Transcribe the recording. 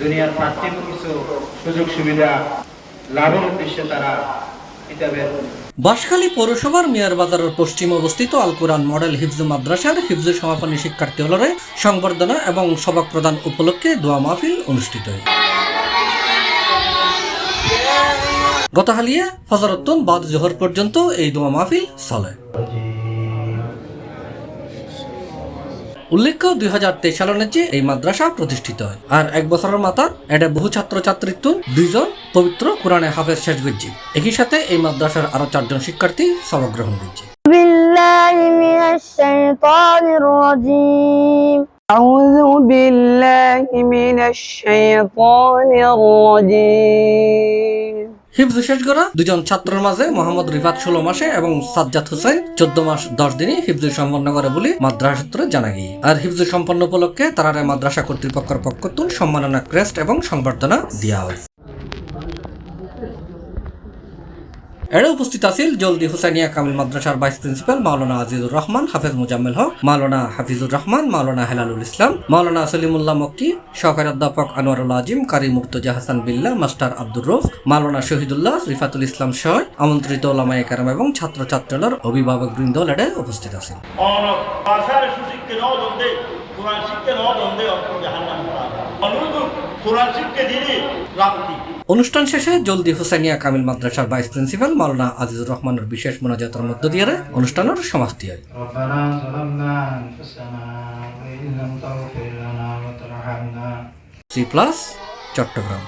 দুনিয়ার পার্থিব কিছু সুযোগ সুবিধা লাভের উদ্দেশ্যে তারা কিতাবের। বাঁশখালী পৌরসভার মিয়ার বাজারের পশ্চিমে অবস্থিত আল কোরআন মডেল হিফজ মাদ্রাসার হিফজ সমাপনী শিক্ষার্থী হলরে সংবর্ধনা এবং সবক প্রদান উপলক্ষে দোয়া মাহফিল অনুষ্ঠিত হয়। গত হালিয়া ফজরতুন বাদ জোহর পর্যন্ত এই দোয়া মাহফিল চলে। উল্লেখ্য 2023 সালের নিচে এই মাদ্রাসা প্রতিষ্ঠিত হয় আর এক বছরের মাথার এটা বহু ছাত্রছাত্রীত্ব 2 জন পবিত্র কোরআনে হাফেজ শেষ করছে। একই সাথে এই মাদ্রাসার আরো 4 জন শিক্ষার্থী সবক গ্রহণ করছে। أعوذ بالله من الشيطان الرجيم হিফজ শেষ করা 2 জন ছাত্রের মাঝে মোহাম্মদ রিফাত 16 মাসে এবং সাজ্জাদ হোসেন 14 মাস 10 দিনে হিফজ সম্পন্ন করে বলে মাদ্রাসা সূত্রে জানা গিয়ে। আর হিফজ সম্পন্ন উপলক্ষে তারা মাদ্রাসা কর্তৃপক্ষের পক্ষ থেকে সম্মাননা ক্রেস্ট এবং সংবর্ধনা দেওয়া হয়। এড়ে উপস্থিত আছেন জলদি হুসাইনিয়া কামিল মাদ্রাসার ভাইস প্রিন্সিপাল মাওলানা আজিজুর রহমান, হাফেজ মুজাম্মেল হক, মাওলানা হাফিজুর রহমান, মাওলানা হেলালুল ইসলাম, মাওলানা সলিমুল্লাহ মক্কি, সহকারী অধ্যাপক আনোয়ারুল আজিম, কারি মুর্তজা হাসান বিল্লাহ, মাস্টার আব্দুর রউফ, মাওলানা শহীদুল্লাহ, রিফাতুল ইসলাম সহ আমন্ত্রিত ওলামায়ে কেরাম এবং ছাত্রছাত্রীদের অভিভাবক বৃন্দ এড়ে উপস্থিত আছেন। অনুষ্ঠান শেষে জলদি হুসাইনিয়া কামিল মাদ্রাসার ভাইস প্রিন্সিপাল মাওলানা আজিজুর রহমানের বিশেষ মোনাজাতের মধ্য দিয়ে অনুষ্ঠানের সমাপ্তি হয়। C+ চট্টগ্রাম।